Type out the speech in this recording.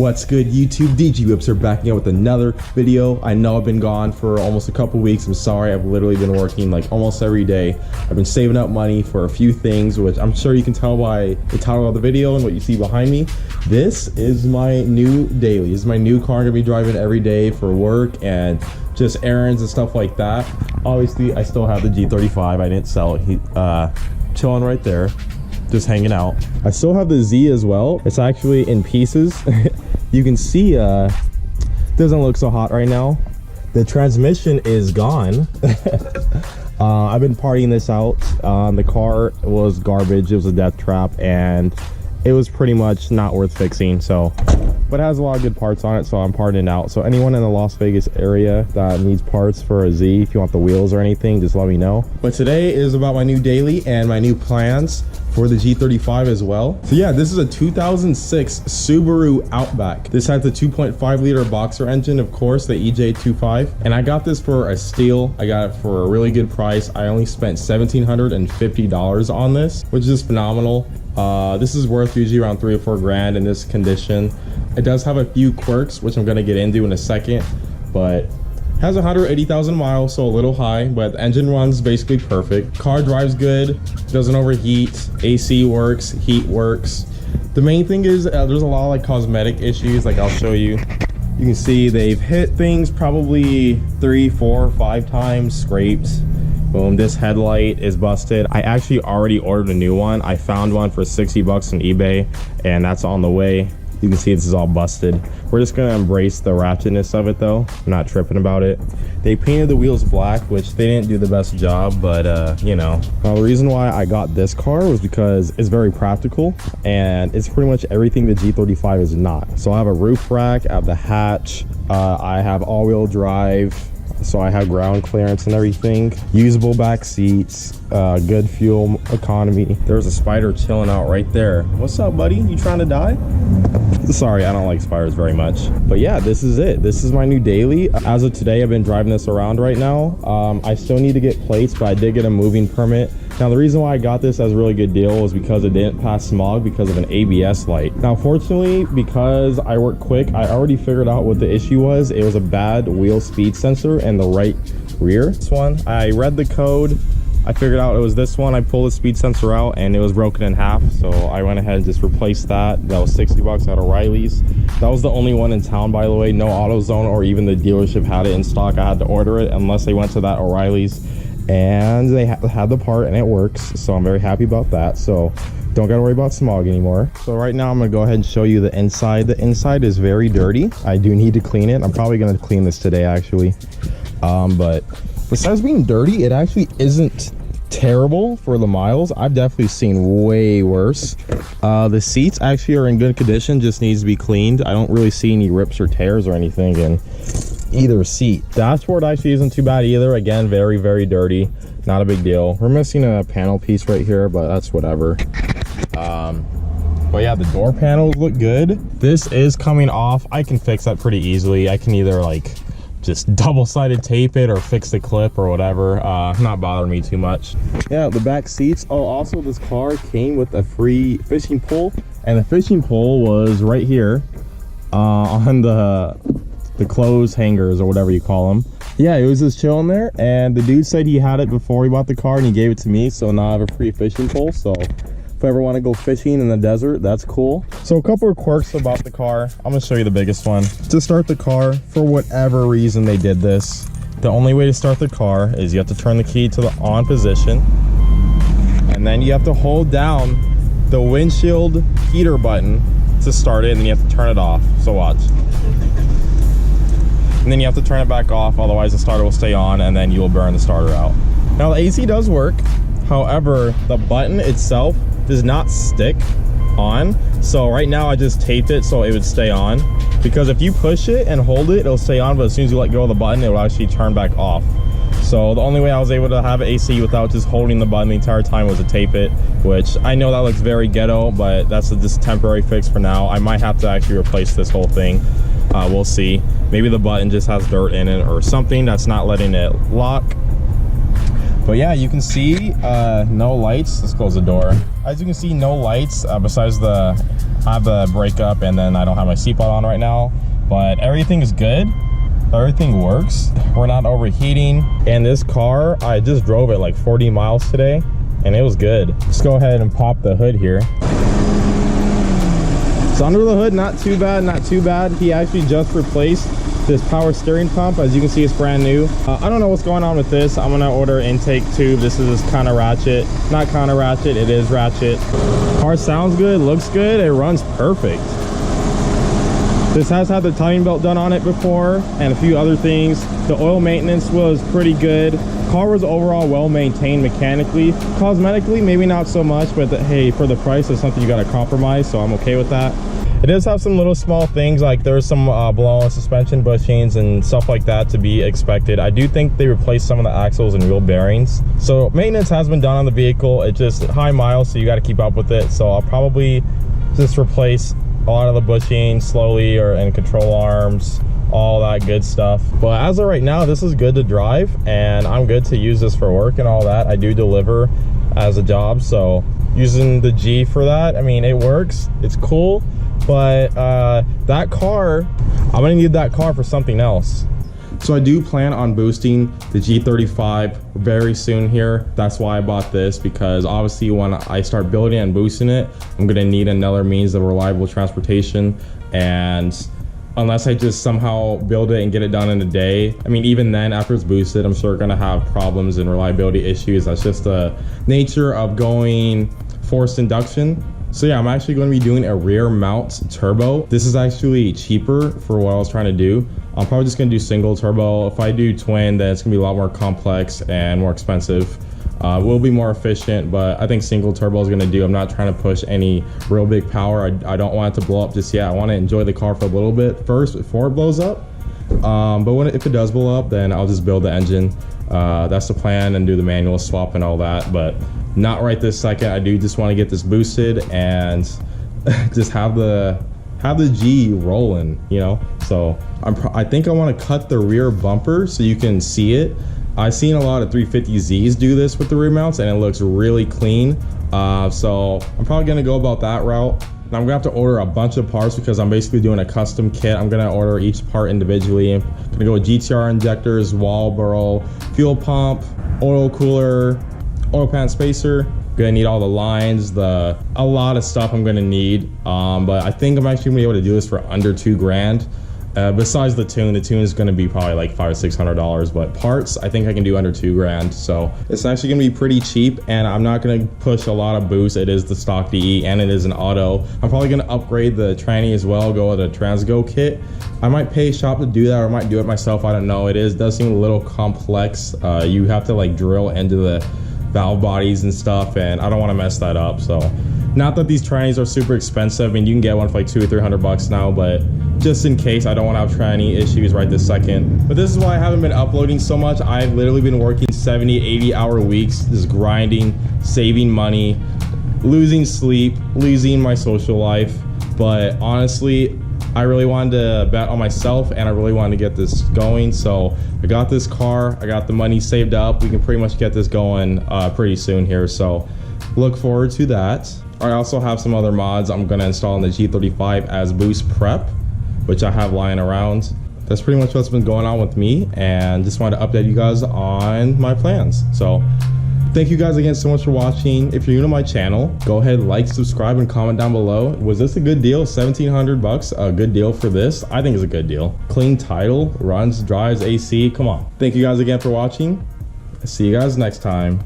What's good, YouTube? dgwhips are backing out with another video. I know I've been gone for almost a couple weeks. I'm sorry. I've literally been working like almost every day. I've been saving up money for a few things, which I'm sure you can tell by the title of the video and what you see behind me. This is my new daily. This is my new car I'm gonna be driving every day for work and just errands and stuff like that. Obviously, I still have the G35. I didn't sell it. Chilling right there, just hanging out. I still have the Z as well. It's actually in pieces. You can see doesn't look so hot right now. The transmission is gone. I've been partying this out. The car was garbage. It was a death trap and it was pretty much not worth fixing. So, but it has a lot of good parts on it, so I'm parting it out. So anyone in the Las Vegas area that needs parts for a Z, if you want the wheels or anything, just let me know. But today is about my new daily and my new plans for the G35 as well. So yeah, this is a 2006 Subaru Outback. This has the 2.5 liter boxer engine, of course, the EJ25. And I got this for a steal. I got it for a really good price. I only spent $1,750 on this, which is phenomenal. This is worth usually around 3 or 4 grand in this condition. It does have a few quirks, which I'm gonna get into in a second, but has 180,000 miles, so a little high, but the engine runs basically perfect. Car drives good, doesn't overheat, AC works, heat works. The main thing is there's a lot of like cosmetic issues, like I'll show you. You can see they've hit things probably 3, 4, 5 times, scraped. Boom, this headlight is busted. I actually already ordered a new one. I found one for 60 bucks on eBay, and that's on the way. You can see this is all busted. We're just gonna embrace the ratchetness of it though. I'm not tripping about it. They painted the wheels black, which they didn't do the best job, but you know. Now the reason why I got this car was because it's very practical and it's pretty much everything the G35 is not. So I have a roof rack, I have the hatch, I have all-wheel drive, so I have ground clearance and everything, usable back seats, good fuel economy. There's a spider chilling out right there. What's up, buddy? You trying to die? Sorry, I don't like spiders very much. But yeah, this is it. This is my new daily. As of today, I've been driving this around right now. I still need to get plates, but I did get a moving permit. Now, the reason why I got this as a really good deal was because it didn't pass smog because of an ABS light. Now, fortunately, because I work quick, I already figured out what the issue was. It was a bad wheel speed sensor in the right rear. This one, I read the code. I figured out it was this one. I pulled the speed sensor out and it was broken in half. So I went ahead and just replaced that. That was 60 bucks at O'Reilly's. That was the only one in town, by the way. No AutoZone or even the dealership had it in stock. I had to order it unless they went to that O'Reilly's. And they had the part and it works, so I'm very happy about that. So don't gotta worry about smog anymore. So right now I'm gonna go ahead and show you the inside. The inside is very dirty. I do need to clean it. I'm probably gonna clean this today actually, but besides being dirty, it actually isn't terrible for the miles. I've definitely seen way worse. The seats actually are in good condition, just needs to be cleaned. I don't really see any rips or tears or anything in either seat. Dashboard actually isn't too bad either. Again, very, very dirty. Not a big deal. We're missing a panel piece right here, but that's whatever. But yeah, the door panels look good. This is coming off. I can fix that pretty easily. I can either like just double-sided tape it or fix the clip or whatever. Not bothering me too much. Yeah, the back seats. Oh, also this car came with a free fishing pole, and the fishing pole was right here on the clothes hangers or whatever you call them. Yeah, it was just chilling there, and the dude said he had it before he bought the car and he gave it to me, so now I have a free fishing pole. So if I ever want to go fishing in the desert, that's cool. So a couple of quirks about the car. I'm gonna show you the biggest one. To start the car, for whatever reason they did this, the only way to start the car is you have to turn the key to the on position, and then you have to hold down the windshield heater button to start it, and then you have to turn it off. So watch. And then you have to turn it back off, otherwise the starter will stay on and then you will burn the starter out. Now the AC does work, however the button itself does not stick on. So right now I just taped it so it would stay on, because if you push it and hold it, it'll stay on, but as soon as you let go of the button, it will actually turn back off. So the only way I was able to have AC without just holding the button the entire time was to tape it, which I know that looks very ghetto, but that's just a temporary fix for now. I might have to actually replace this whole thing. We'll see. Maybe the button just has dirt in it or something that's not letting it lock. But yeah, you can see no lights. Let's close the door. As you can see, no lights besides the I have the brake up and then I don't have my seatbelt on right now, but everything is good. Everything works. We're not overheating. And this car, I just drove it like 40 miles today and it was good. Let's go ahead and pop the hood here. So under the hood, not too bad, not too bad. He actually just replaced this power steering pump. As you can see, it's brand new. I don't know what's going on with this. I'm gonna order intake tube. This is kind of ratchet. Not kind of ratchet, it is ratchet. Car sounds good, looks good, it runs perfect. This has had the timing belt done on it before and a few other things. The oil maintenance was pretty good. Car was overall well maintained mechanically. Cosmetically, maybe not so much, but hey, for the price, it's something you gotta compromise, so I'm okay with that. It does have some little small things, like there's some blown suspension bushings and stuff like that to be expected. I do think they replaced some of the axles and wheel bearings. So maintenance has been done on the vehicle. It's just high miles, so you gotta keep up with it. So I'll probably just replace a lot of the bushings slowly and control arms, all that good stuff. But as of right now, this is good to drive and I'm good to use this for work and all that. I do deliver as a job, so using the G for that, I mean, it works, it's cool. But that car, I'm gonna need that car for something else. So I do plan on boosting the G35 very soon here. That's why I bought this, because obviously when I start building and boosting it, I'm gonna need another means of reliable transportation. And unless I just somehow build it and get it done in a day, I mean, even then after it's boosted, I'm sure gonna have problems and reliability issues. That's just the nature of going forced induction. So yeah, I'm actually going to be doing a rear mount turbo. This is actually cheaper for what I was trying to do. I'm probably just going to do single turbo. If I do twin, then it's going to be a lot more complex and more expensive. Will be more efficient, but I think single turbo is going to do. I'm not trying to push any real big power. I don't want it to blow up just yet. I want to enjoy the car for a little bit first before it blows up. But if it does blow up, then I'll just build the engine. That's the plan, and do the manual swap and all that, but not right this second. I do just want to get this boosted and just have the G rolling, you know. So I think I want to cut the rear bumper so you can see it. I've seen a lot of 350Zs do this with the rear mounts and it looks really clean. So I'm probably gonna go about that route. Now I'm gonna have to order a bunch of parts because I'm basically doing a custom kit. I'm gonna order each part individually. I'm gonna go with GTR injectors, wall burrow, fuel pump, oil cooler, oil pan spacer. Gonna need all the lines, a lot of stuff I'm gonna need. But I think I'm actually gonna be able to do this for under $2,000. Besides the tune is gonna be probably like $500 or $600, but parts I think I can do under $2,000. So it's actually gonna be pretty cheap, and I'm not gonna push a lot of boost. It is the stock DE and it is an auto. I'm probably gonna upgrade the tranny as well, go with a Transgo kit. I might pay a shop to do that, or I might do it myself. I don't know. It does seem a little complex. You have to like drill into the valve bodies and stuff, and I don't want to mess that up. So not that these trannies are super expensive. I mean, you can get one for like $200 or $300 now, but just in case, I don't want to have tranny issues right this second. But this is why I haven't been uploading so much. I've literally been working 70, 80 hour weeks, just grinding, saving money, losing sleep, losing my social life. But honestly, I really wanted to bet on myself and I really wanted to get this going. So I got this car, I got the money saved up. We can pretty much get this going pretty soon here. So look forward to that. I also have some other mods I'm gonna install in the G35 as boost prep, which I have lying around. That's pretty much what's been going on with me, and just wanted to update you guys on my plans. So thank you guys again so much for watching. If you're new to my channel, go ahead, like, subscribe, and comment down below. Was this a good deal? $1,700, a good deal for this? I think it's a good deal. Clean title, runs, drives, AC, come on. Thank you guys again for watching. See you guys next time.